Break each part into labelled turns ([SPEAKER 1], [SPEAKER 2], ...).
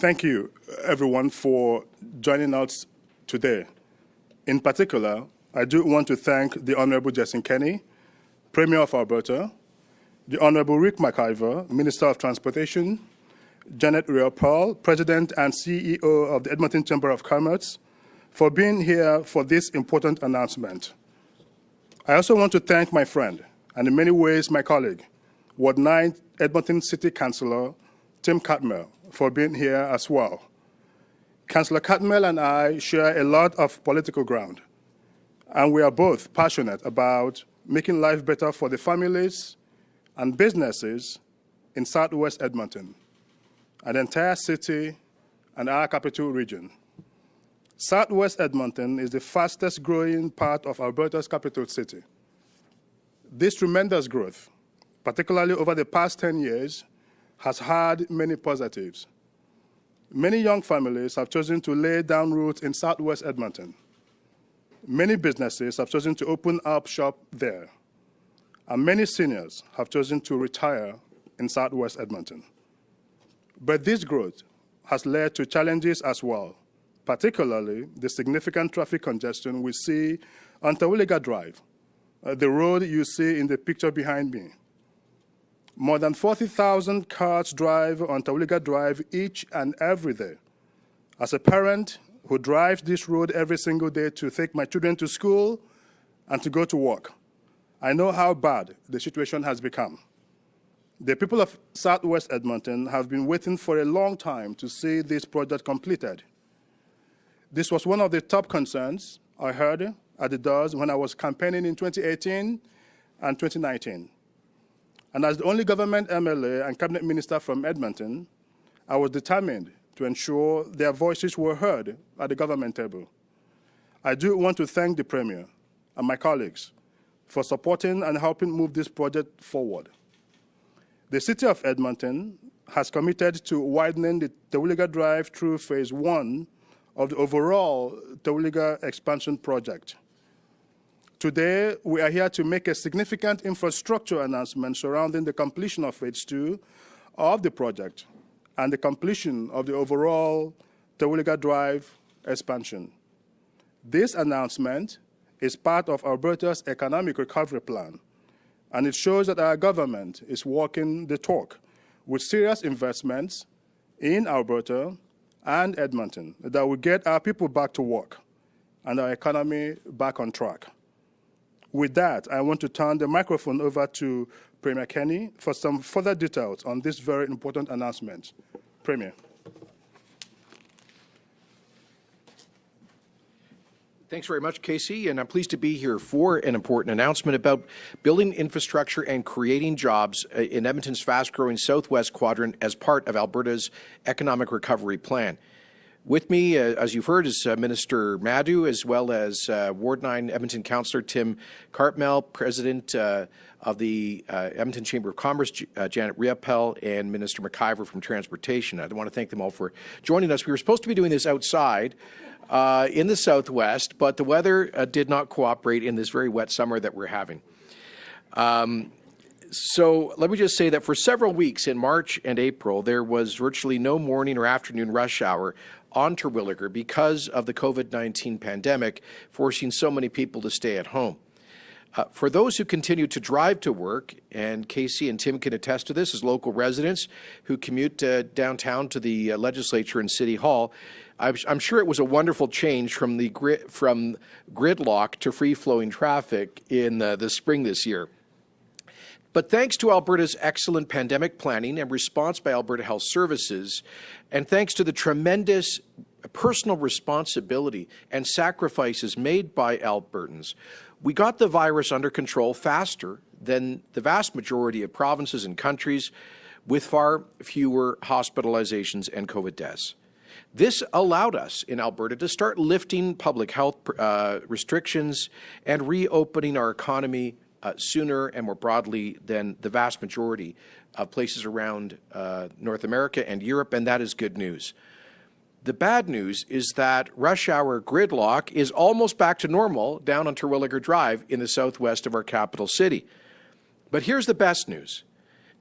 [SPEAKER 1] Thank you, everyone, for joining us today. In particular, I do want to thank the Honourable Jason Kenney, Premier of Alberta, the Honourable Rick McIver, Minister of Transportation, Janet Riopel, President and CEO of the Edmonton Chamber of Commerce, for being here for this important announcement. I also want to thank my friend, and in many ways my colleague, Ward 9 Edmonton City Councillor Tim Catmull, for being here as well. Councillor Catmull and I share a lot of political ground, and we are both passionate about making life better for the families and businesses in Southwest Edmonton, an entire city and our capital region. Southwest Edmonton is the fastest growing part of Alberta's capital city. This tremendous growth, particularly over the past 10 years, has had many positives. Many young families have chosen to lay down roots in Southwest Edmonton. Many businesses have chosen to open up shop there. And many seniors have chosen to retire in Southwest Edmonton. But this growth has led to challenges as well, particularly the significant traffic congestion we see on Terwilliger Drive, the road you see in the picture behind me. More than 40,000 cars drive on Terwilliger Drive each and every day. As a parent who drives this road every single day to take my children to school and to go to work, I know how bad the situation has become. The people of Southwest Edmonton have been waiting for a long time to see this project completed. This was one of the top concerns I heard at the doors when I was campaigning in 2018 and 2019. And as the only government MLA and cabinet minister from Edmonton, I was determined to ensure their voices were heard at the government table. I do want to thank the Premier and my colleagues for supporting and helping move this project forward. The City of Edmonton has committed to widening the Terwilliger Drive through Phase 1 of the overall Terwilliger expansion project. Today, we are here to make a significant infrastructure announcement surrounding the completion of Phase 2 of the project and the completion of the overall Terwilliger Drive expansion. This announcement is part of Alberta's economic recovery plan, and it shows that our government is walking the talk with serious investments in Alberta and Edmonton that will get our people back to work and our economy back on track. With that, I want to turn the microphone over to Premier Kenney for some further details on this very important announcement. Premier.
[SPEAKER 2] Thanks very much, Kaycee, and I'm pleased to be here for an important announcement about building infrastructure and creating jobs in Edmonton's fast-growing southwest quadrant as part of Alberta's economic recovery plan. With me, as you've heard, is Minister Madu, as well as Ward 9 Edmonton Councillor Tim Catmull, President of the Edmonton Chamber of Commerce, Janet Riopel, and Minister McIver from Transportation. I want to thank them all for joining us. We were supposed to be doing this outside in the southwest, but the weather did not cooperate in this very wet summer that we're having. So let me just say that for several weeks in March and April, there was virtually no morning or afternoon rush hour on Terwilliger because of the COVID-19 pandemic, forcing so many people to stay at home. For those who continue to drive to work, and Kaycee and Tim can attest to this as local residents who commute downtown to the legislature and City Hall, I'm sure it was a wonderful change from gridlock to free-flowing traffic in the spring this year. But thanks to Alberta's excellent pandemic planning and response by Alberta Health Services, and thanks to the tremendous personal responsibility and sacrifices made by Albertans, we got the virus under control faster than the vast majority of provinces and countries, with far fewer hospitalizations and COVID deaths. This allowed us in Alberta to start lifting public health restrictions and reopening our economy sooner and more broadly than the vast majority of places around North America and Europe, and that is good news. The bad news is that rush hour gridlock is almost back to normal down on Terwilliger Drive in the southwest of our capital city. But here's the best news.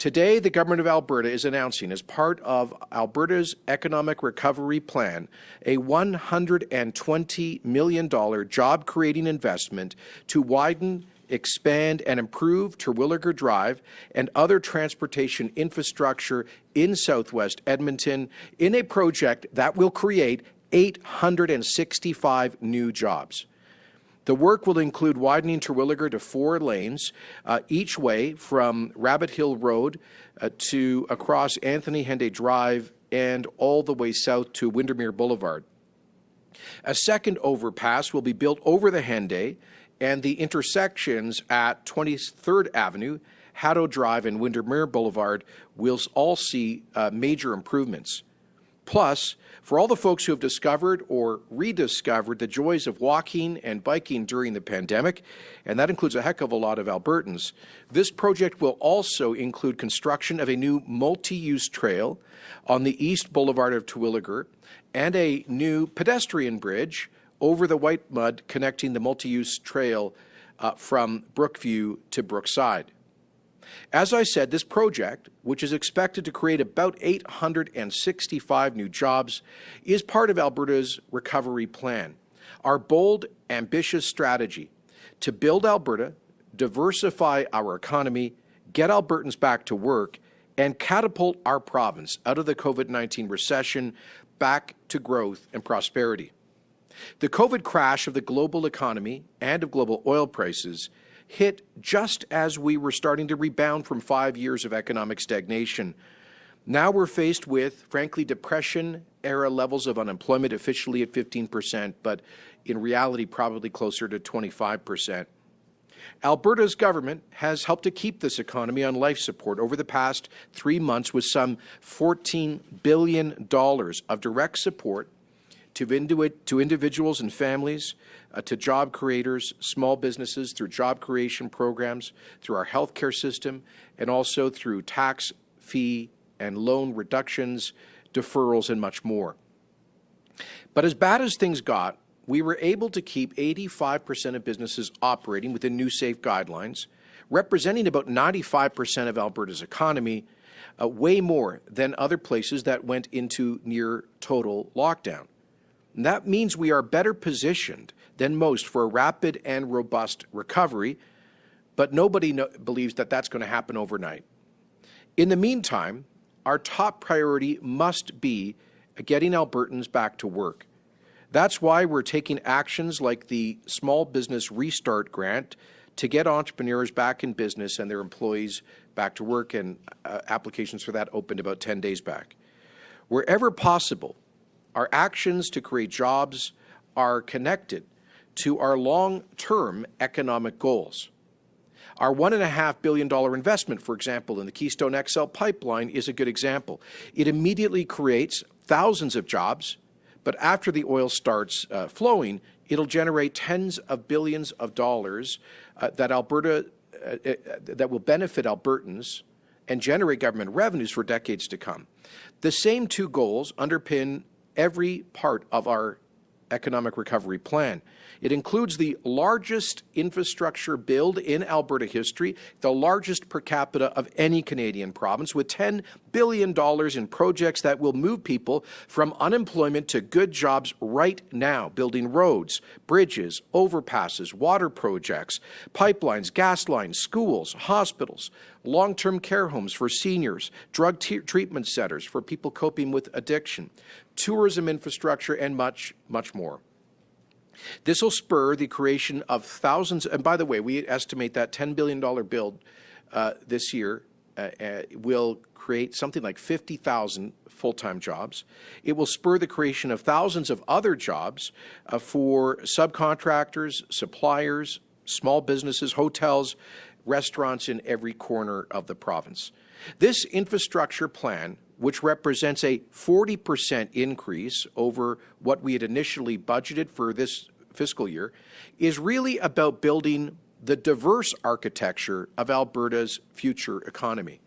[SPEAKER 2] Today, the Government of Alberta is announcing, as part of Alberta's Economic Recovery Plan, a $120 million job-creating investment to widen, expand and improve Terwilliger Drive and other transportation infrastructure in southwest Edmonton in a project that will create 865 new jobs. The work will include widening Terwilliger to 4 lanes each way from Rabbit Hill Road to across Anthony Henday Drive and all the way south to Windermere Boulevard. A second overpass will be built over the Henday, and the intersections at 23rd Avenue, Haddo Drive and Windermere Boulevard will all see major improvements. Plus, for all the folks who have discovered or rediscovered the joys of walking and biking during the pandemic, and that includes a heck of a lot of Albertans, this project will also include construction of a new multi-use trail on the East Boulevard of Terwilliger and a new pedestrian bridge over the White Mud connecting the multi-use trail from Brookview to Brookside. As I said, this project, which is expected to create about 865 new jobs, is part of Alberta's recovery plan, our bold, ambitious strategy to build Alberta, diversify our economy, get Albertans back to work, and catapult our province out of the COVID-19 recession back to growth and prosperity. The COVID crash of the global economy and of global oil prices hit just as we were starting to rebound from 5 years of economic stagnation. Now we're faced with, frankly, depression-era levels of unemployment, officially at 15%, but in reality probably closer to 25%. Alberta's government has helped to keep this economy on life support over the past 3 months with some $14 billion of direct support to individuals and families, to job creators, small businesses, through job creation programs, through our healthcare system, and also through tax, fee, and loan reductions, deferrals, and much more. But as bad as things got, we were able to keep 85% of businesses operating within new safe guidelines, representing about 95% of Alberta's economy, way more than other places that went into near total lockdown. And that means we are better positioned than most for a rapid and robust recovery, but nobody believes that that's going to happen overnight. In the meantime, our top priority must be getting Albertans back to work. That's why we're taking actions like the Small Business Restart Grant to get entrepreneurs back in business and their employees back to work, and applications for that opened about 10 days back. Wherever possible, our actions to create jobs are connected to our long-term economic goals. Our $1.5 billion investment, for example, in the Keystone XL pipeline is a good example. It immediately creates thousands of jobs, but after the oil starts flowing, it'll generate tens of billions of dollars that will benefit Albertans and generate government revenues for decades to come. The same two goals underpin every part of our economic recovery plan. It includes the largest infrastructure build in Alberta history, the largest per capita of any Canadian province, with $10 billion in projects that will move people from unemployment to good jobs right now, building roads, bridges, overpasses, water projects, pipelines, gas lines, schools, hospitals, long-term care homes for seniors, drug treatment centers for people coping with addiction, tourism infrastructure, and much, much more. This will spur the creation of thousands, and by the way, we estimate that $10 billion build this year will create something like 50,000 full-time jobs. It will spur the creation of thousands of other jobs for subcontractors, suppliers, small businesses, hotels, restaurants in every corner of the province. This infrastructure plan, which represents a 40% increase over what we had initially budgeted for this fiscal year, is really about building the diverse architecture of Alberta's future economy.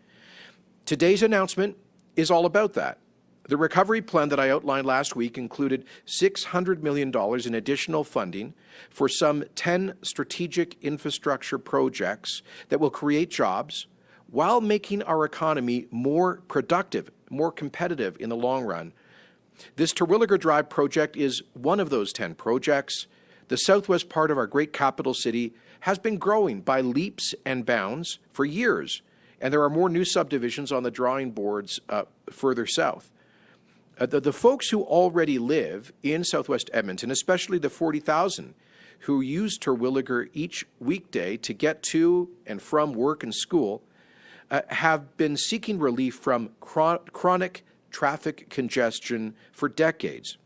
[SPEAKER 2] Today's announcement is all about that. The recovery plan that I outlined last week included $600 million in additional funding for some 10 strategic infrastructure projects that will create jobs, while making our economy more productive, more competitive in the long run. This Terwilliger Drive project is one of those 10 projects. The southwest part of our great capital city has been growing by leaps and bounds for years, and there are more new subdivisions on the drawing boards further south. The folks who already live in southwest Edmonton, especially the 40,000 who use Terwilliger each weekday to get to and from work and school, have been seeking relief from chronic traffic congestion for decades.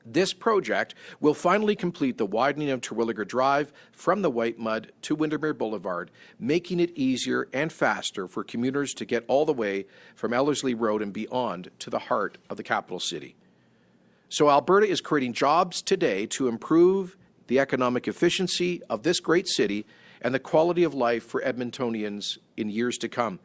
[SPEAKER 2] This project will finally complete the widening of Terwilliger Drive from the White Mud to Windermere Boulevard, making it easier and faster for commuters to get all the way from Ellerslie Road and beyond to the heart of the capital city. So Alberta is creating jobs today to improve the economic efficiency of this great city and the quality of life for Edmontonians in years to come.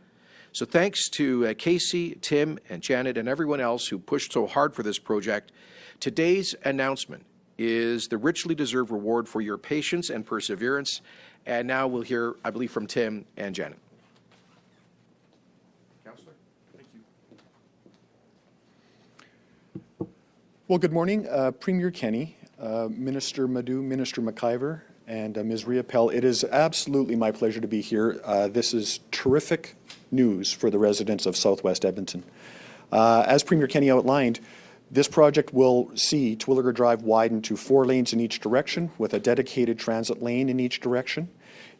[SPEAKER 2] So thanks to Kaycee, Tim, and Janet, and everyone else who pushed so hard for this project. Today's announcement is the richly deserved reward for your patience and perseverance. And now we'll hear, I believe, from Tim and Janet. Councillor, thank you.
[SPEAKER 3] Well, good morning, Premier Kenney, Minister Madu, Minister McIver, and Ms. Riopel. It is absolutely my pleasure to be here. This is terrific news for the residents of Southwest Edmonton. As Premier Kenney outlined, this project will see Terwilliger Drive widen to 4 lanes in each direction with a dedicated transit lane in each direction.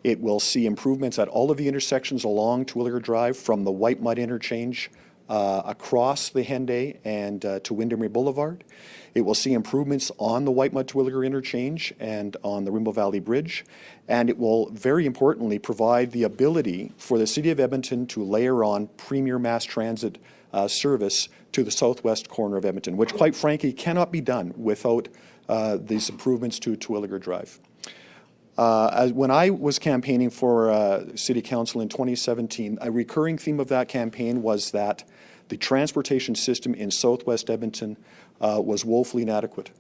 [SPEAKER 3] It will see improvements at all of the intersections along Terwilliger Drive from the White Mud interchange across the Henday and to Windermere Boulevard. It will see improvements on the White Mud Terwilliger interchange and on the Rainbow Valley Bridge. And it will, very importantly, provide the ability for the City of Edmonton to layer on premier mass transit service to the southwest corner of Edmonton, which quite frankly cannot be done without these improvements to Terwilliger Drive. When I was campaigning for City Council in 2017, a recurring theme of that campaign was that the transportation system in southwest Edmonton was woefully inadequate.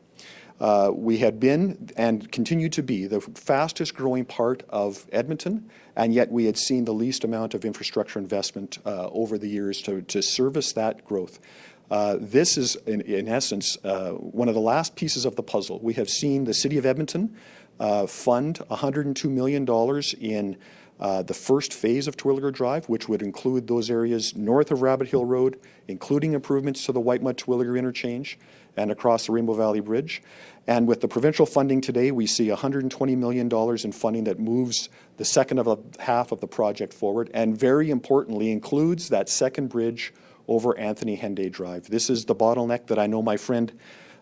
[SPEAKER 3] We had been and continue to be the fastest growing part of Edmonton, and yet we had seen the least amount of infrastructure investment over the years to service that growth. This is, in essence, one of the last pieces of the puzzle. We have seen the City of Edmonton fund $102 million in the first phase of Terwilliger Drive, which would include those areas north of Rabbit Hill Road, including improvements to the White Mud Terwilliger interchange and across the Rainbow Valley Bridge. And with the provincial funding today, we see $120 million in funding that moves the second half of the project forward, and very importantly includes that second bridge over Anthony Henday Drive. This is the bottleneck that I know my friend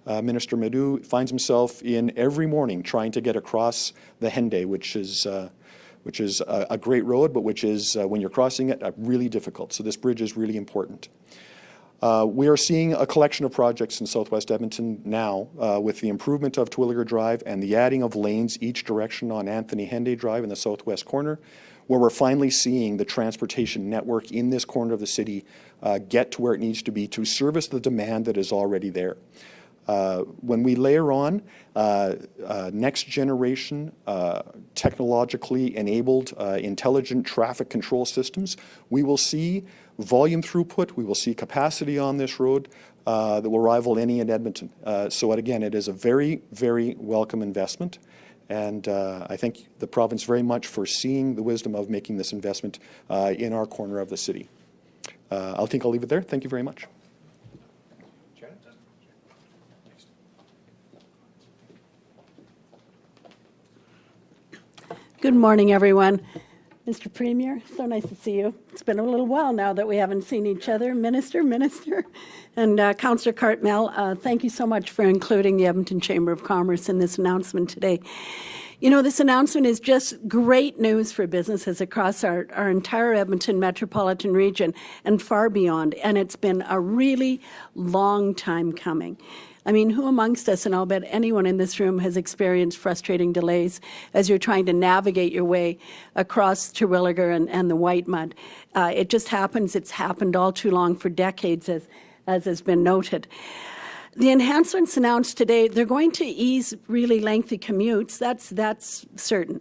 [SPEAKER 3] Minister Madu finds himself in every morning trying to get across the Henday, which is a great road, but which is, when you're crossing it, really difficult. So this bridge is really important. We are seeing a collection of projects in southwest Edmonton now with the improvement of Terwilliger Drive and the adding of lanes each direction on Anthony Henday Drive in the southwest corner, where we're finally seeing the transportation network in this corner of the city get to where it needs to be to service the demand that is already there. When we layer on next generation technologically enabled intelligent traffic control systems, we will see volume throughput, we will see capacity on this road that will rival any in Edmonton. So again, it is a very, very welcome investment. And I thank the province very much for seeing the wisdom of making this investment in our corner of the city. I'll leave it there. Thank you very much.
[SPEAKER 4] Good morning, everyone. Mr. Premier, so nice to see you. It's been a little while now that we haven't seen each other. Minister, and Councillor Cartmel, thank you so much for including the Edmonton Chamber of Commerce in this announcement today. You know, this announcement is just great news for businesses across our entire Edmonton metropolitan region and far beyond, and it's been a really long time coming. I mean, who amongst us, and I'll bet anyone in this room, has experienced frustrating delays as you're trying to navigate your way across Terwilliger and the White Mud. It just happens. It's happened all too long for decades, as has been noted. The enhancements announced today, they're going to ease really lengthy commutes. That's certain.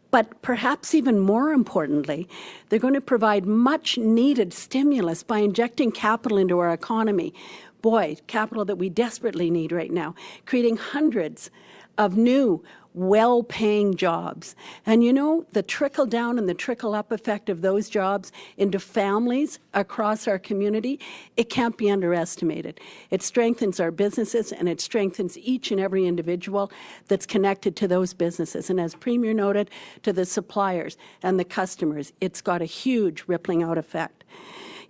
[SPEAKER 4] But perhaps even more importantly, they're going to provide much needed stimulus by injecting capital into our economy. Boy, capital that we desperately need right now, creating hundreds of new well-paying jobs. And you know, the trickle-down and the trickle-up effect of those jobs into families across our community, it can't be underestimated. It strengthens our businesses, and it strengthens each and every individual that's connected to those businesses. And as Premier noted, to the suppliers and the customers, it's got a huge rippling out effect.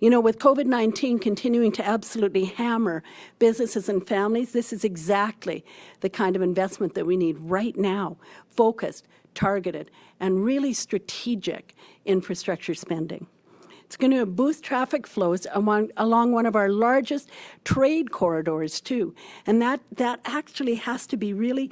[SPEAKER 4] You know, with COVID-19 continuing to absolutely hammer businesses and families, this is exactly the kind of investment that we need right now, focused, targeted, and really strategic infrastructure spending. It's going to boost traffic flows along one of our largest trade corridors, too. And that actually has to be really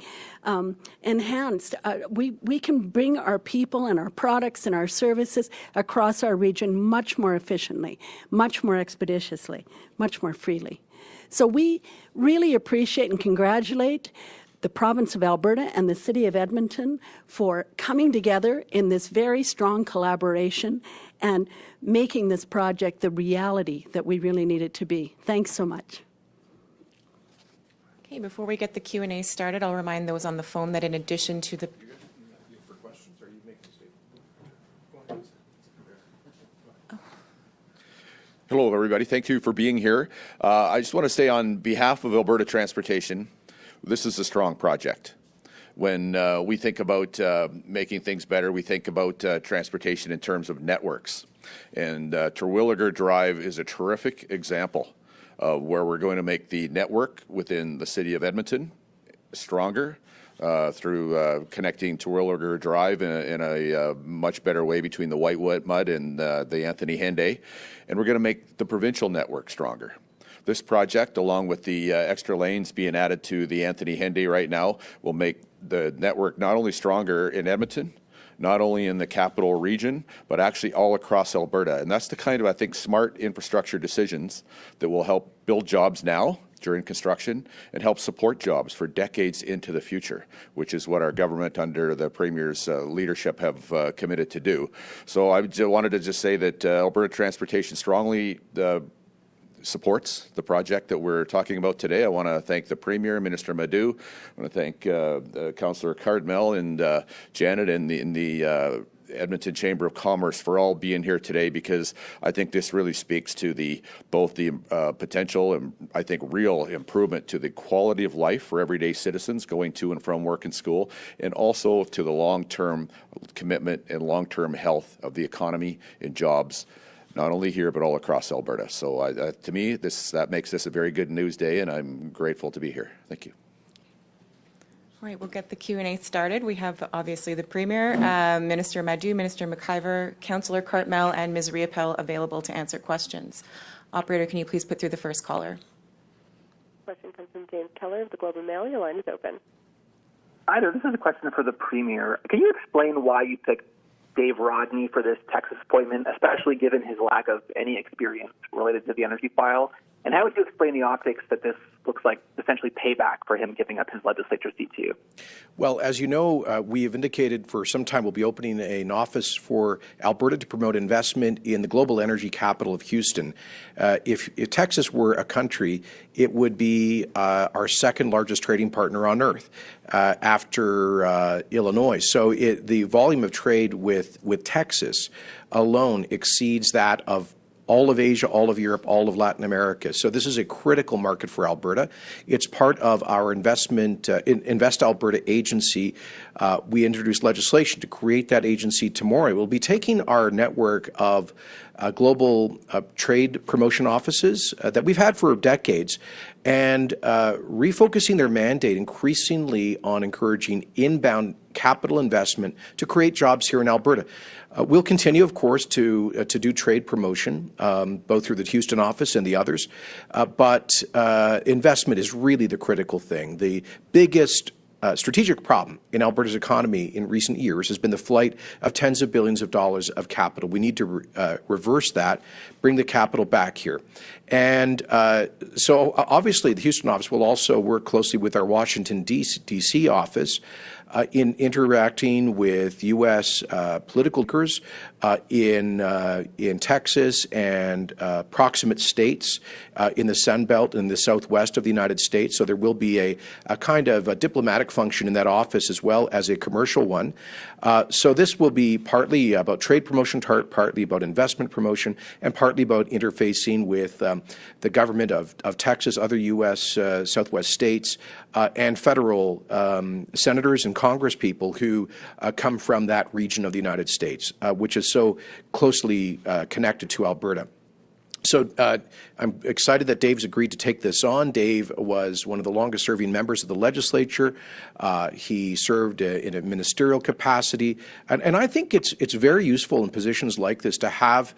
[SPEAKER 4] enhanced. We can bring our people and our products and our services across our region much more efficiently, much more expeditiously, much more freely. So we really appreciate and congratulate the province of Alberta and the city of Edmonton for coming together in this very strong collaboration and making this project the reality that we really need it to be. Thanks so much.
[SPEAKER 5] Okay, before we get the Q&A started, I'll remind those on the phone that in addition to the...
[SPEAKER 2] For questions, or you make a statement?
[SPEAKER 6] Hello, everybody. Thank you for being here. I just want to say on behalf of Alberta Transportation, this is a strong project. When we think about making things better, we think about transportation in terms of networks. And Terwilliger Drive is a terrific example of where we're going to make the network within the city of Edmonton stronger through connecting Terwilliger Drive in a much better way between the Whitewood and the Anthony Henday. And we're going to make the provincial network stronger. This project, along with the extra lanes being added to the Anthony Henday right now, will make the network not only stronger in Edmonton, not only in the capital region, but actually all across Alberta. And that's the kind of, I think, smart infrastructure decisions that will help build jobs now during construction and help support jobs for decades into the future, which is what our government under the Premier's leadership have committed to do. So I wanted to just say that Alberta Transportation strongly supports the project that we're talking about today. I want to thank the Premier, Minister Madu. I want to thank Councillor Cardmel and Janet and the Edmonton Chamber of Commerce for all being here today, because I think this really speaks to both the potential and I think real improvement to the quality of life for everyday citizens going to and from work and school, and also to the long-term commitment and long-term health of the economy and jobs, not only here, but all across Alberta. So to me, that makes this a very good news day, and I'm grateful to be here. Thank you.
[SPEAKER 5] All right, we'll get the Q&A started. We have obviously the Premier, Minister Madu, Minister McIver, Councillor Cartmel, and Ms. Riopel available to answer questions. Operator, can you please put through the first caller?
[SPEAKER 7] Question comes from James Keller of the Globe and Mail. Your line is open.
[SPEAKER 8] Hi there. This is a question for the Premier. Can you explain why you picked Dave Rodney for this Texas appointment, especially given his lack of any experience related to the energy file? And how would you explain the optics that this looks like essentially payback for him giving up his legislature seat to you?
[SPEAKER 2] Well, as you know, we have indicated for some time we'll be opening an office for Alberta to promote investment in the global energy capital of Houston. If Texas were a country, it would be our second largest trading partner on earth after Illinois. So the volume of trade with Texas alone exceeds that of all of Asia, all of Europe, all of Latin America. So this is a critical market for Alberta. It's part of our Invest Alberta agency. We introduced legislation to create that agency tomorrow. We'll be taking our network of global trade promotion offices that we've had for decades and refocusing their mandate increasingly on encouraging inbound capital investment to create jobs here in Alberta. We'll continue, of course, to do trade promotion, both through the Houston office and the others, but investment is really the critical thing. The biggest strategic problem in Alberta's economy in recent years has been the flight of tens of billions of dollars of capital. We need to reverse that, bring the capital back here. And so obviously the Houston office will also work closely with our Washington, D.C. office in interacting with U.S. political leaders in Texas and proximate states in the Sun Belt and the southwest of the United States. So there will be a kind of a diplomatic function in that office as well as a commercial one. So this will be partly about trade promotion, partly about investment promotion, and partly about interfacing with the government of Texas, other U.S. Southwest states, and federal senators and Congress people who come from that region of the United States, which is so closely connected to Alberta. So I'm excited that Dave's agreed to take this on. Dave was one of the longest-serving members of the legislature. He served in a ministerial capacity, and I think it's very useful in positions like this to have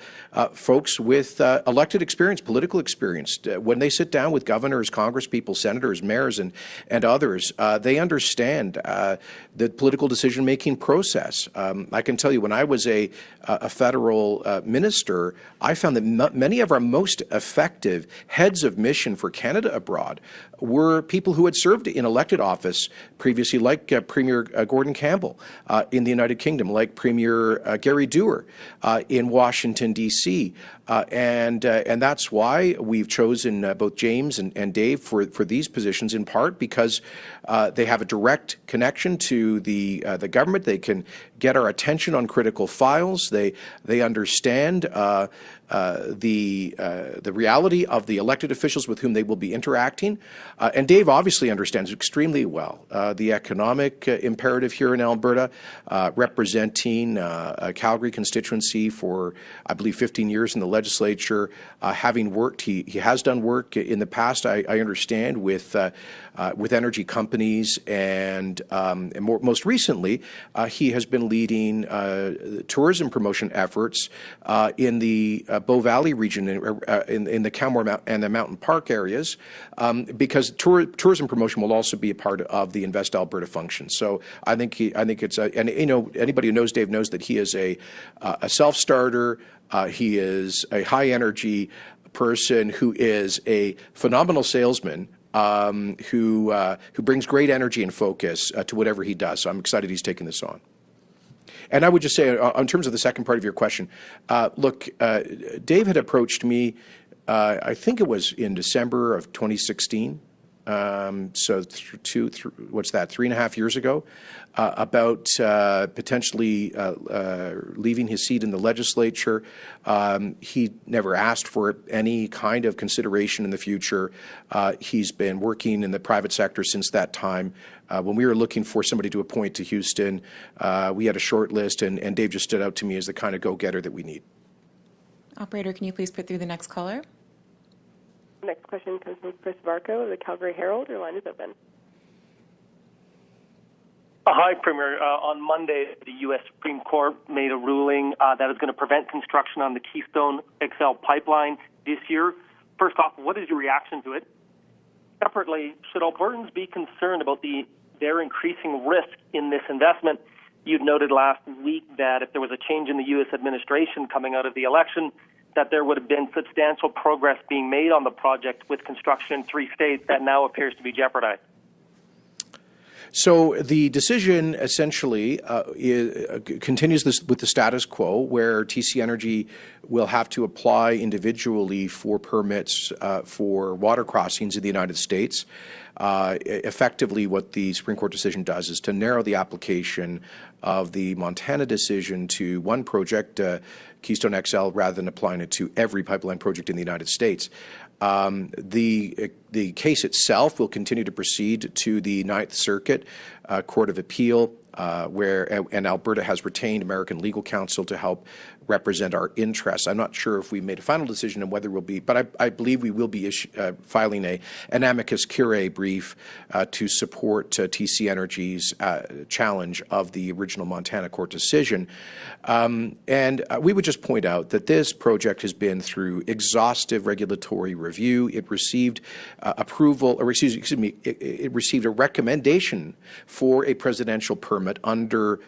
[SPEAKER 2] folks with elected experience, political experience. When they sit down with governors, congresspeople, senators, mayors, and others, they understand the political decision-making process. I can tell you, when I was a federal minister, I found that many of our most effective heads of mission for Canada abroad were people who had served in elected office previously, like Premier Gordon Campbell in the United Kingdom, like Premier Gary Dewar in Washington, D.C. And that's why we've chosen both James and Dave for these positions, in part because they have a direct connection to the government. They can get our attention on critical files. They understand the reality of the elected officials with whom they will be interacting. And Dave obviously understands extremely well the economic imperative here in Alberta, representing a Calgary constituency for, I believe, 15 years in the legislature, having worked, he has done work in the past, I understand, with energy companies, and most recently, he has been leading tourism promotion efforts in the Bow Valley region, in the Canmore and the Mountain Park areas, because tourism promotion will also be a part of the Invest Alberta function. So I think it's and anybody who knows Dave knows that he is a self-starter. He is a high-energy person who is a phenomenal salesman. Who brings great energy and focus to whatever he does. So I'm excited he's taking this on. And I would just say, in terms of the second part of your question, look, Dave had approached me, I think it was in December of 2016, so what's that, 3.5 years ago, about potentially leaving his seat in the legislature. He never asked for any kind of consideration in the future. He's been working in the private sector since that time. When we were looking for somebody to appoint to Houston, we had a short list, and Dave just stood out to me as the kind of go-getter that we need.
[SPEAKER 5] Operator, can you please put through the next caller?
[SPEAKER 7] Next question comes from Chris Varco of the Calgary Herald. Your line is open.
[SPEAKER 9] Hi, Premier. On Monday, the U.S. Supreme Court made a ruling that is going to prevent construction on the Keystone XL pipeline this year. First off, what is your reaction to it? Separately, should Albertans be concerned about their increasing risk in this investment? You'd noted last week that if there was a change in the U.S. administration coming out of the election, that there would have been substantial progress being made on the project with construction in 3 states that now appears to be jeopardized.
[SPEAKER 2] So the decision essentially continues with the status quo, where TC Energy will have to apply individually for permits for water crossings in the United States. Effectively, what the Supreme Court decision does is to narrow the application of the Montana decision to one project, Keystone XL, rather than applying it to every pipeline project in the United States. The case itself will continue to proceed to the Ninth Circuit Court of Appeal, and Alberta has retained American legal counsel to help represent our interests. I'm not sure if we made a final decision on whether we'll be, but I believe we will be filing an amicus curiae brief to support TC Energy's challenge of the original Montana court decision. And we would just point out that this project has been through exhaustive regulatory review. It received approval, or excuse me, it received a recommendation for a presidential permit permit under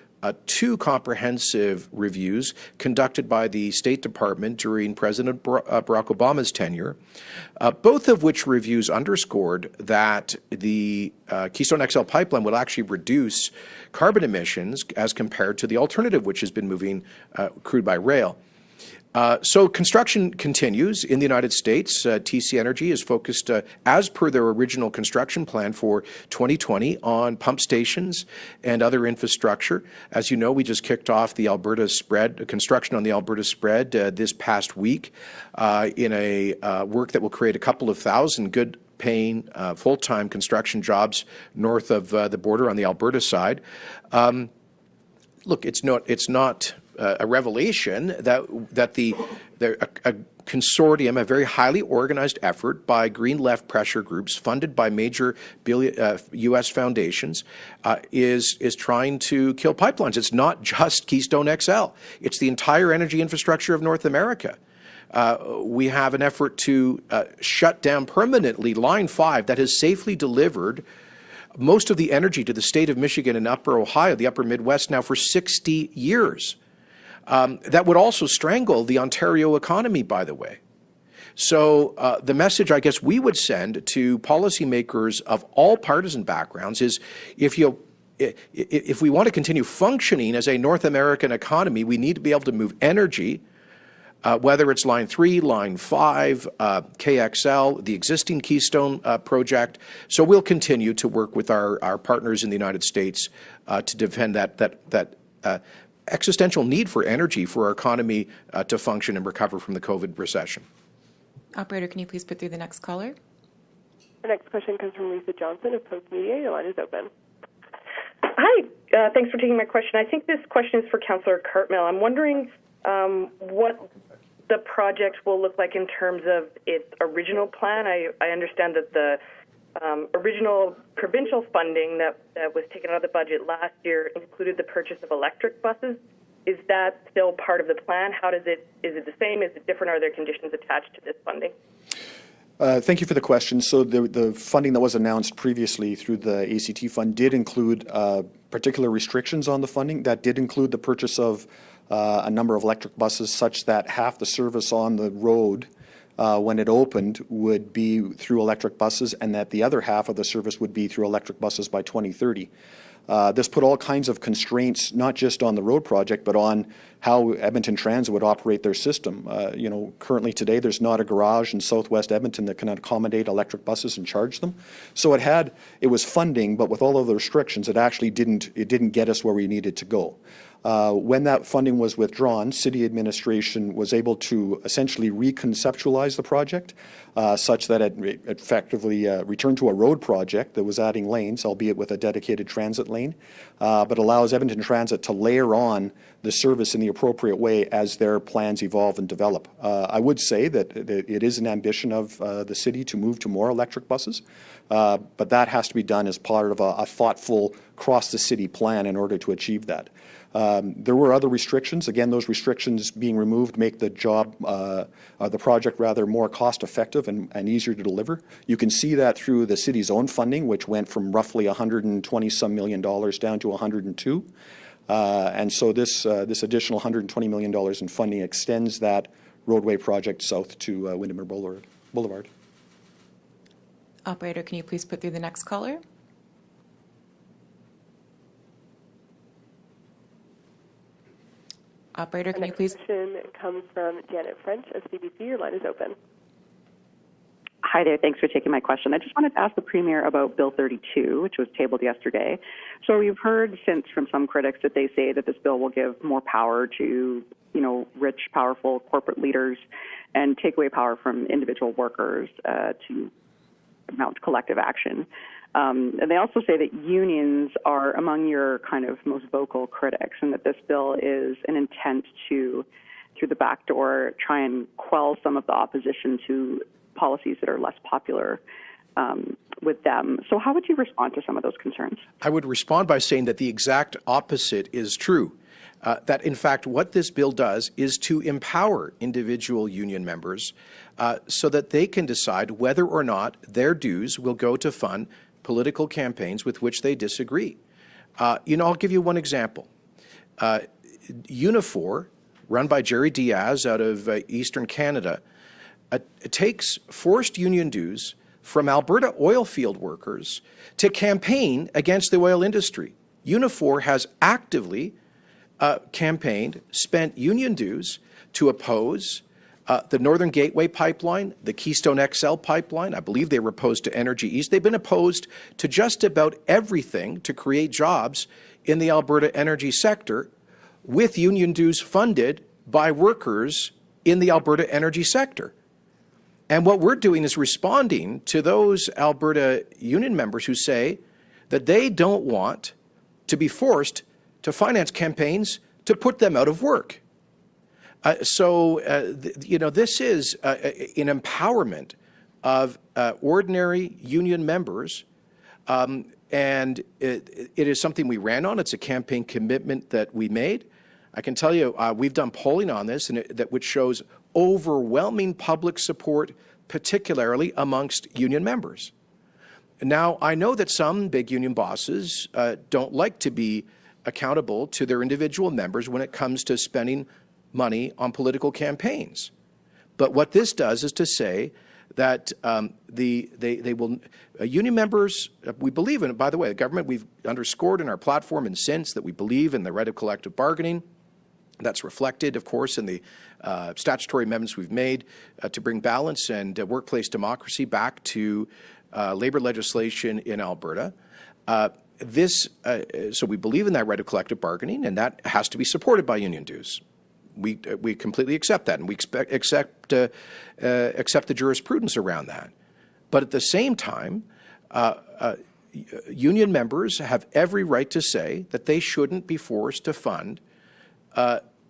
[SPEAKER 2] two comprehensive reviews conducted by the State Department during President Barack Obama's tenure, both of which reviews underscored that the Keystone XL pipeline will actually reduce carbon emissions as compared to the alternative, which has been moving crude by rail. So construction continues in the United States. TC Energy is focused, as per their original construction plan for 2020, on pump stations and other infrastructure. As you know, we just kicked off the Alberta spread, construction on the Alberta spread this past week in a work that will create a couple of thousand good paying full-time construction jobs north of the border on the Alberta side. Look, it's not a revelation that a consortium, a very highly organized effort by green left pressure groups funded by major U.S. foundations is trying to kill pipelines. It's not just Keystone XL. It's the entire energy infrastructure of North America. We have an effort to shut down permanently Line 5 that has safely delivered most of the energy to the state of Michigan and Upper Ohio, the Upper Midwest, now for 60 years. That would also strangle the Ontario economy, by the way. So the message I guess we would send to policymakers of all partisan backgrounds is if we want to continue functioning as a North American economy, we need to be able to move energy, whether it's Line 3, Line 5, KXL, the existing Keystone project. So we'll continue to work with our partners in the United States to defend that existential need for energy for our economy to function and recover from the COVID recession.
[SPEAKER 5] Operator, can you please put through the next caller?
[SPEAKER 7] Our next question comes from Lisa Johnson of Post Media. Your line is open.
[SPEAKER 10] Hi. Thanks for taking my question. I think this question is for Councillor Cartmell. I'm wondering what the project will look like in terms of its original plan. I understand that the original provincial funding that was taken out of the budget last year included the purchase of electric buses. Is that still part of the plan? Is it the same? Is it different? Are there conditions attached to this funding?
[SPEAKER 3] Thank you for the question. So the funding that was announced previously through the ACT fund did include particular restrictions on the funding. That did include the purchase of a number of electric buses such that half the service on the road when it opened would be through electric buses, and that the other half of the service would be through electric buses by 2030. This put all kinds of constraints, not just on the road project, but on how Edmonton Transit would operate their system. Currently today, there's not a garage in southwest Edmonton that can accommodate electric buses and charge them. So it was funding, but with all of the restrictions, it actually didn't get us where we needed to go. When that funding was withdrawn, city administration was able to essentially reconceptualize the project such that it effectively returned to a road project that was adding lanes, albeit with a dedicated transit lane, but allows Edmonton Transit to layer on the service in the appropriate way as their plans evolve and develop. I would say that it is an ambition of the city to move to more electric buses, but that has to be done as part of a thoughtful cross-the-city plan in order to achieve that. There were other restrictions. Again, those restrictions being removed make the project rather more cost-effective and easier to deliver. You can see that through the city's own funding, which went from roughly $120-some million down to 102. And so this additional $120 million in funding extends that roadway project south to Windermere Boulevard.
[SPEAKER 5] Operator, can you please put through the next caller? Operator, can you please?
[SPEAKER 7] The next question comes from Janet French of CBC. Your line is open.
[SPEAKER 11] Hi there. Thanks for taking my question. I just wanted to ask the Premier about Bill 32, which was tabled yesterday. So we've heard since from some critics that they say that this bill will give more power to, rich, powerful corporate leaders and take away power from individual workers to mount collective action. And they also say that unions are among your kind of most vocal critics, and that this bill is an intent to, through the back door, try and quell some of the opposition to policies that are less popular with them. So how would you respond to some of those concerns?
[SPEAKER 2] I would respond by saying that the exact opposite is true. That, in fact, what this bill does is to empower individual union members so that they can decide whether or not their dues will go to fund political campaigns with which they disagree. I'll give you one example. Unifor, run by Jerry Diaz out of Eastern Canada, takes forced union dues from Alberta oil field workers to campaign against the oil industry. Unifor has actively campaigned, spent union dues to oppose the Northern Gateway pipeline, the Keystone XL pipeline. I believe they were opposed to Energy East. They've been opposed to just about everything to create jobs in the Alberta energy sector, with union dues funded by workers in the Alberta energy sector. And what we're doing is responding to those Alberta union members who say that they don't want to be forced to finance campaigns to put them out of work. This is an empowerment of ordinary union members, and it is something we ran on. It's a campaign commitment that we made. I can tell you we've done polling on this, which shows overwhelming public support, particularly amongst union members. Now, I know that some big union bosses don't like to be accountable to their individual members when it comes to spending money on political campaigns. But what this does is to say that union members, we believe in it. By the way, the government, we've underscored in our platform and since that we believe in the right of collective bargaining. That's reflected, of course, in the statutory amendments we've made to bring balance and workplace democracy back to labour legislation in Alberta. So we believe in that right of collective bargaining, and that has to be supported by union dues. We completely accept that, and we accept the jurisprudence around that. But at the same time, union members have every right to say that they shouldn't be forced to fund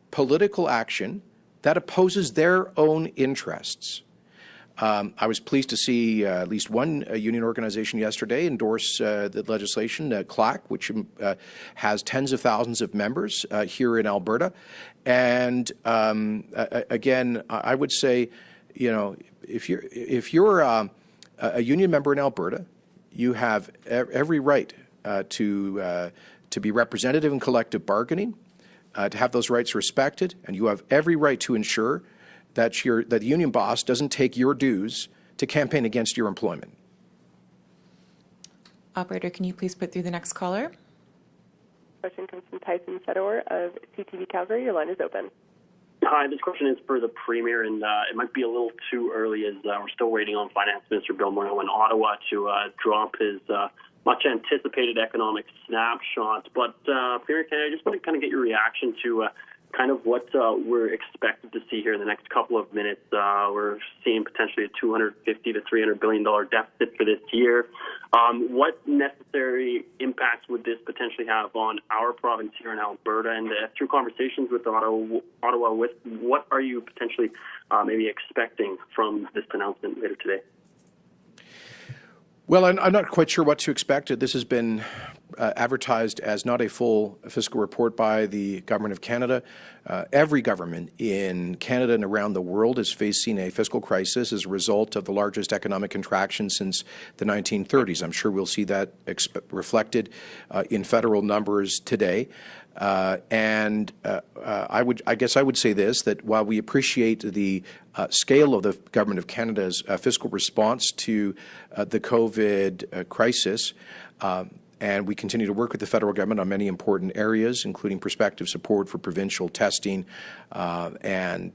[SPEAKER 2] political action that opposes their own interests. I was pleased to see at least one union organization yesterday endorse the legislation, CLAC, which has tens of thousands of members here in Alberta. And again, I would say, if you're a union member in Alberta, you have every right to be representative in collective bargaining, to have those rights respected, and you have every right to ensure that the union boss doesn't take your dues to campaign against your employment.
[SPEAKER 5] Operator, can you please put through the next caller?
[SPEAKER 7] Question comes from Tyson Fedor of CTV Calgary. Your line is open.
[SPEAKER 12] Hi, this question is for the Premier, and it might be a little too early as we're still waiting on Finance Minister Bill Morneau in Ottawa to drop his much-anticipated economic snapshot. But, Premier Kenney, I just want to kind of get your reaction to kind of what we're expected to see here in the next couple of minutes. We're seeing potentially a $250 to $300 billion deficit for this year. What necessary impacts would this potentially have on our province here in Alberta? And through conversations with Ottawa, what are you potentially maybe expecting from this announcement later today?
[SPEAKER 2] Well, I'm not quite sure what to expect. This has been advertised as not a full fiscal report by the Government of Canada. Every government in Canada and around the world is facing a fiscal crisis as a result of the largest economic contraction since the 1930s. I'm sure we'll see that reflected in federal numbers today. I guess I would say this, that while we appreciate the scale of the Government of Canada's fiscal response to the COVID crisis, and we continue to work with the federal government on many important areas, including prospective support for provincial testing and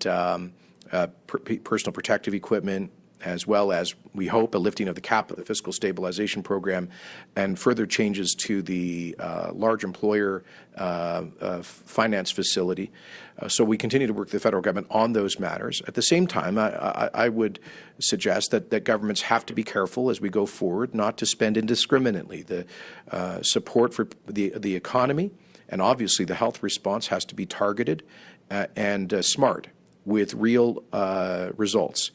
[SPEAKER 2] personal protective equipment, as well as, we hope, a lifting of the cap of the fiscal stabilization program and further changes to the large employer finance facility. So we continue to work with the federal government on those matters. At the same time, I would suggest that governments have to be careful as we go forward not to spend indiscriminately. The support for the economy and obviously the health response has to be targeted and smart with real results.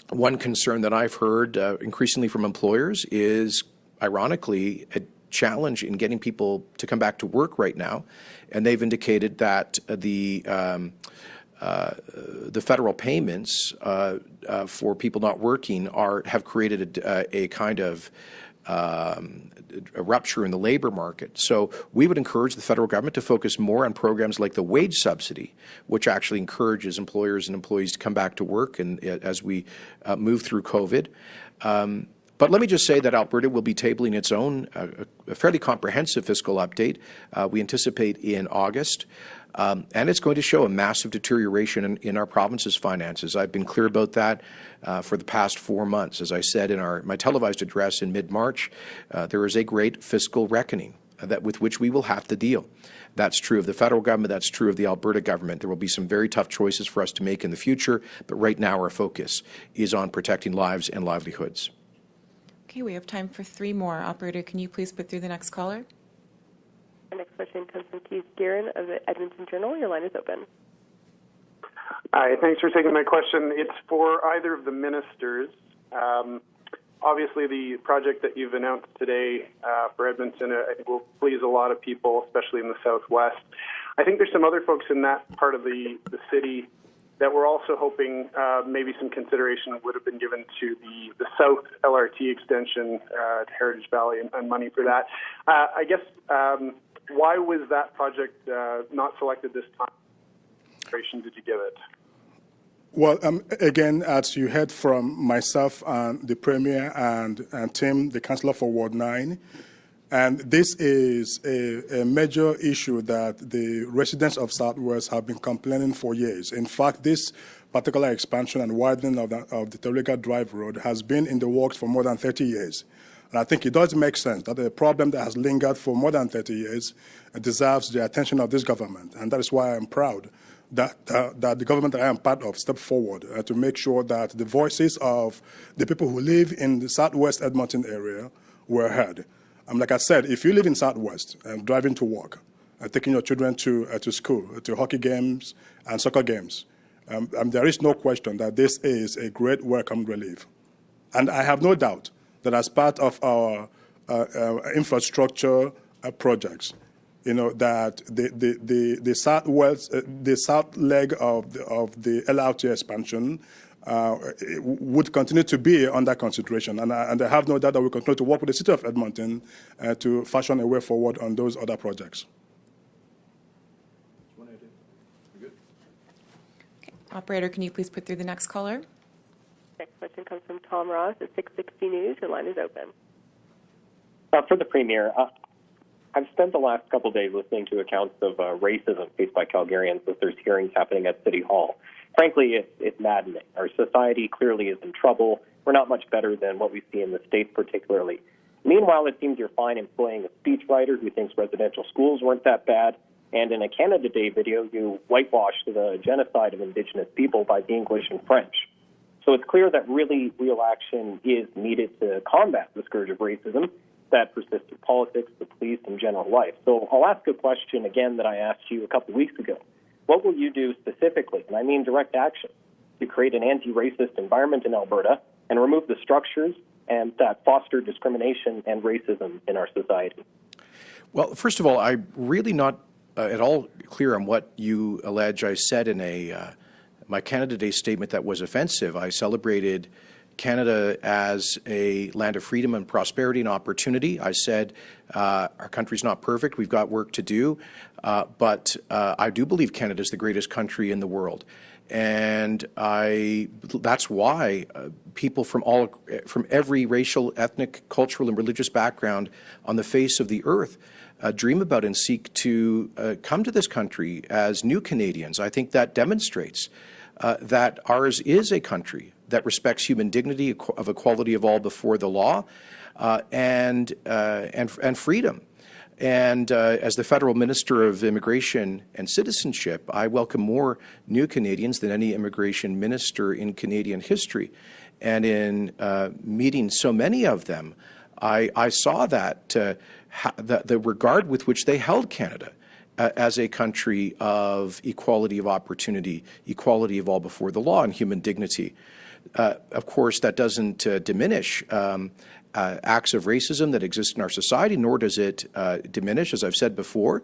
[SPEAKER 2] One concern that I've heard increasingly from employers is, ironically, a challenge in getting people to come back to work right now, and they've indicated that the federal payments for people not working have created a kind of a rupture in the labor market. So we would encourage the federal government to focus more on programs like the wage subsidy, which actually encourages employers and employees to come back to work and as we move through COVID. But let me just say that Alberta will be tabling its own a fairly comprehensive fiscal update. We anticipate in August. And it's going to show a massive deterioration in our province's finances. I've been clear about that for the past 4 months. As I said in my televised address in mid-March, there is a great fiscal reckoning with which we will have to deal. That's true of the federal government. That's true of the Alberta government. There will be some very tough choices for us to make in the future, but right now our focus is on protecting lives and livelihoods.
[SPEAKER 5] Okay, we have time for 3 more. Operator, can you please put through the next caller?
[SPEAKER 7] Our next question comes from Keith Guerin of the Edmonton Journal. Your line is open.
[SPEAKER 13] Hi, thanks for taking my question. It's for either of the ministers. Obviously, the project that you've announced today for Edmonton, I think will please a lot of people, especially in the Southwest. I think there's some other folks in that part of the city that we're also hoping maybe some consideration would have been given to the South LRT extension to Heritage Valley and money for that. I guess, why was that project not selected this time? What consideration did you give it?
[SPEAKER 1] Well, again, as you heard from myself and the Premier and Tim, the Councillor for Ward 9, and this is a major issue that the residents of Southwest have been complaining for years. In fact, this particular expansion and widening of the Terwilliger Drive Road has been in the works for more than 30 years. And I think it does make sense that a problem that has lingered for more than 30 years deserves the attention of this government. And that is why I'm proud that the government that I am part of stepped forward to make sure that the voices of the people who live in the Southwest Edmonton area were heard. Like I said, if you live in Southwest and driving to work, taking your children to school, to hockey games and soccer games, there is no question that this is a great welcome relief. And I have no doubt that as part of our infrastructure projects, that the Southwest, the south leg of the LRT expansion would continue to be under consideration. And I have no doubt that we continue to work with the City of Edmonton to fashion a way forward on those other projects.
[SPEAKER 5] Okay. Operator, can you please put through the next caller?
[SPEAKER 7] Next question comes from Tom Ross at 660 News. Your line is open.
[SPEAKER 14] For the Premier, I've spent the last couple of days listening to accounts of racism faced by Calgarians as there's hearings happening at City Hall. Frankly, it's maddening. Our society clearly is in trouble. We're not much better than what we see in the States particularly. Meanwhile, it seems you're fine employing a speechwriter who thinks residential schools weren't that bad. And in a Canada Day video, you whitewashed the genocide of Indigenous people by the English and French. So it's clear that really real action is needed to combat the scourge of racism that persists in politics, the police, and general life. So I'll ask a question again that I asked you a couple of weeks ago. What will you do specifically, and I mean direct action, to create an anti-racist environment in Alberta and remove the structures and that foster discrimination and racism in our society?
[SPEAKER 2] Well, first of all, I'm really not at all clear on what you allege I said in my Canada Day statement that was offensive. I celebrated Canada as a land of freedom and prosperity and opportunity. I said our country's not perfect. We've got work to do. But I do believe Canada is the greatest country in the world. And that's why people from every racial, ethnic, cultural, and religious background on the face of the earth dream about and seek to come to this country as new Canadians. I think that demonstrates that ours is a country that respects human dignity, of equality of all before the law, and freedom. And as the Federal Minister of Immigration and Citizenship, I welcome more new Canadians than any immigration minister in Canadian history. And in meeting so many of them, I saw that the regard with which they held Canada as a country of equality of opportunity, equality of all before the law, and human dignity. Of course, that doesn't diminish acts of racism that exist in our society, nor does it diminish, as I've said before,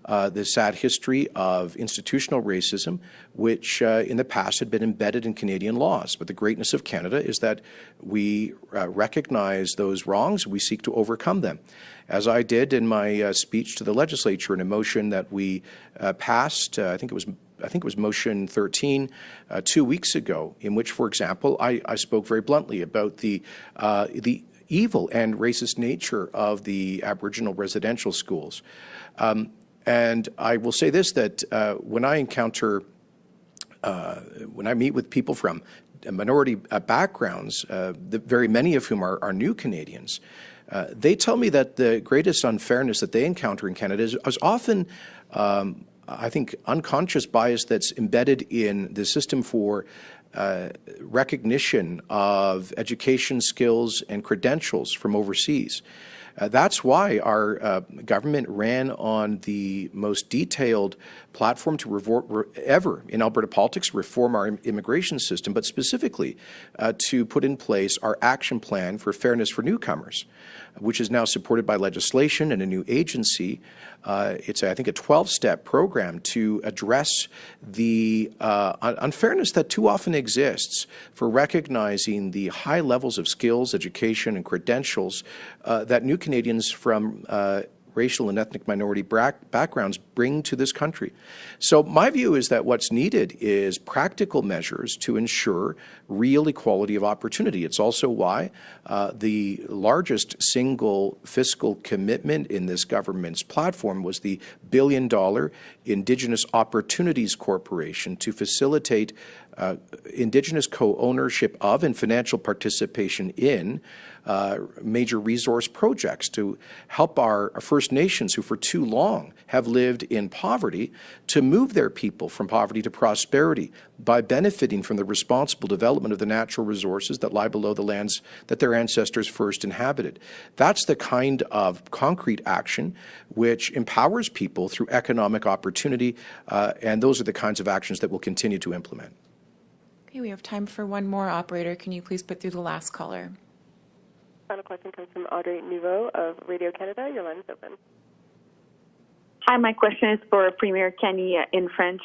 [SPEAKER 2] the sad history of institutional racism, which in the past had been embedded in Canadian laws. But the greatness of Canada is that we recognize those wrongs, we seek to overcome them. As I did in my speech to the legislature in a motion that we passed, I think it was motion 13 2 weeks ago, in which, for example, I spoke very bluntly about the evil and racist nature of the Aboriginal residential schools. And I will say this, that when I meet with people from minority backgrounds, very many of whom are new Canadians, they tell me that the greatest unfairness that they encounter in Canada is often, I think, unconscious bias that's embedded in the system for recognition of education skills and credentials from overseas. That's why our government ran on the most detailed platform to ever in Alberta politics reform our immigration system, but specifically to put in place our action plan for fairness for newcomers, which is now supported by legislation and a new agency. It's, I think, a 12-step program to address the unfairness that too often exists for recognizing the high levels of skills, education, and credentials that new Canadians from racial and ethnic minority backgrounds bring to this country. So my view is that what's needed is practical measures to ensure real equality of opportunity. It's also why the largest single fiscal commitment in this government's platform was the $1 billion Indigenous Opportunities Corporation to facilitate Indigenous co-ownership of and financial participation in major resource projects to help our First Nations, who for too long have lived in poverty, to move their people from poverty to prosperity by benefiting from the responsible development of the natural resources that lie below the lands that their ancestors first inhabited. That's the kind of concrete action which empowers people through economic opportunity, and those are the kinds of actions that we'll continue to implement.
[SPEAKER 5] Okay, we have time for one more. Operator, can you please put through the last caller?
[SPEAKER 7] Final question comes from Audrey Nouveau of Radio Canada. Your line is open.
[SPEAKER 15] Hi, my question is for Premier Kenney in French.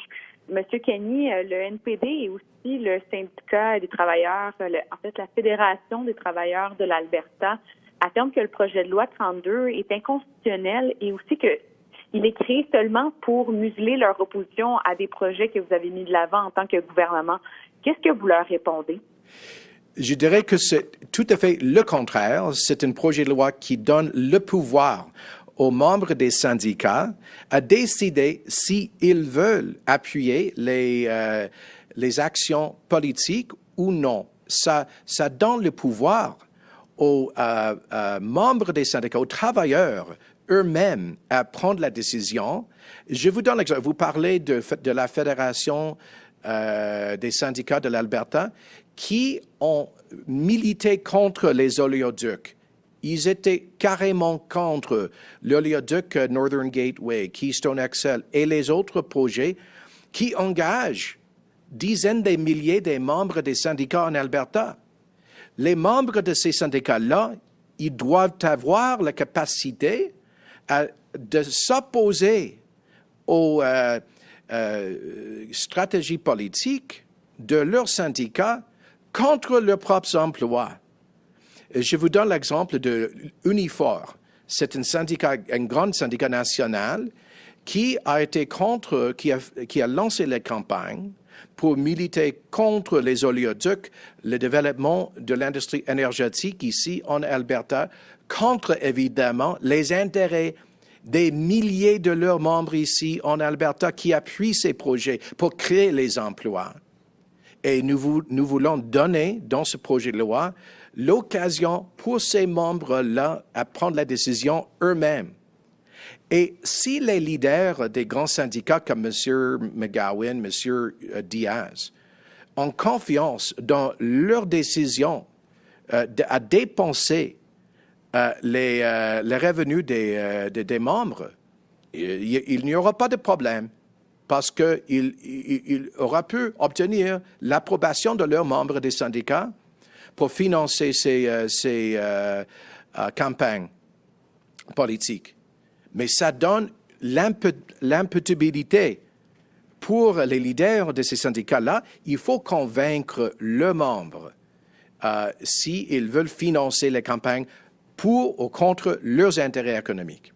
[SPEAKER 15] Monsieur Kenney, le NPD et aussi le syndicat des travailleurs, en fait la Fédération des travailleurs de l'Alberta, affirment que le projet de loi 32 est inconstitutionnel et aussi qu'il est créé seulement pour museler leur opposition à des projets que vous avez mis de l'avant en tant que gouvernement. Qu'est-ce que vous leur répondez?
[SPEAKER 2] Je dirais que c'est tout à fait le contraire. C'est un projet de loi qui donne le pouvoir aux membres des syndicats à décider s'ils veulent appuyer les actions politiques ou non. Ça donne le pouvoir aux membres des syndicats, aux travailleurs eux-mêmes à prendre la décision. Je vous donne l'exemple. Vous parlez de la Fédération des syndicats de l'Alberta qui ont milité contre les oléoducs. Ils étaient carrément contre l'oléoduc Northern Gateway, Keystone XL et les autres projets qui engagent dizaines de milliers de membres des syndicats en Alberta. Les membres de ces syndicats-là, ils doivent avoir la capacité de s'opposer aux stratégies politiques de leurs syndicats contre leurs propres emplois. Je vous donne l'exemple de Unifor. C'est un grand syndicat national qui a été contre, qui a lancé la campagne pour militer contre les oléoducs, le développement de l'industrie énergétique ici en Alberta, contre évidemment les intérêts des milliers de leurs membres ici en Alberta qui appuient ces projets pour créer les emplois. Et nous voulons donner, dans ce projet de loi, l'occasion pour ces membres-là à prendre la décision eux-mêmes. Et si les leaders des grands syndicats comme M. McGowan, M. Diaz, ont confiance dans leur décision à dépenser les revenus des membres, il n'y aura pas de problème. Parce qu'il aura pu obtenir l'approbation de leurs membres des syndicats pour financer ces campagnes politiques. Mais ça donne l'imputabilité pour les leaders de ces syndicats-là. Il faut convaincre le membre s'ils veulent financer les campagnes pour ou contre leurs intérêts économiques.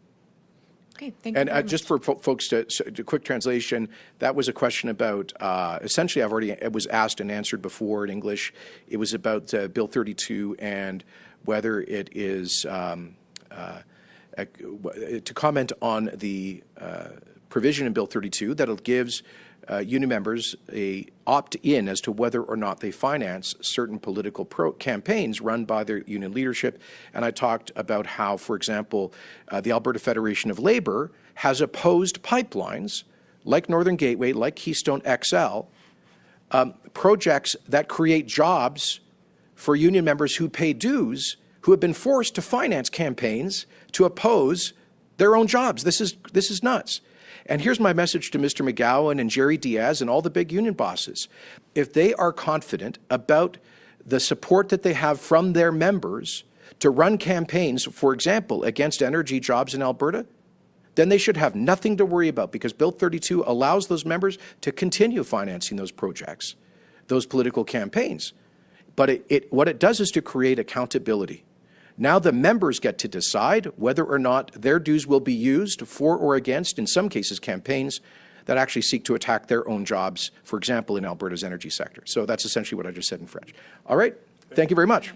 [SPEAKER 5] Okay, thank you
[SPEAKER 2] And
[SPEAKER 5] very
[SPEAKER 2] just
[SPEAKER 5] much.
[SPEAKER 2] for folks to quick translation, that was a question about, essentially it was asked and answered before in English. It was about Bill 32 and whether it is, to comment on the provision in Bill 32 that it gives union members a opt-in as to whether or not they finance certain political campaigns run by their union leadership. And I talked about how, for example, the Alberta Federation of Labour has opposed pipelines like Northern Gateway, like Keystone XL, projects that create jobs for union members who pay dues, who have been forced to finance campaigns to oppose their own jobs. This is nuts. And here's my message to Mr. McGowan and Jerry Diaz and all the big union bosses. If they are confident about the support that they have from their members to run campaigns, for example, against energy jobs in Alberta, then they should have nothing to worry about, because Bill 32 allows those members to continue financing those projects, those political campaigns. But what it does is to create accountability. Now the members get to decide whether or not their dues will be used for or against, in some cases, campaigns that actually seek to attack their own jobs, for example, in Alberta's energy sector. So that's essentially what I just said in French. All right. Thank you very much.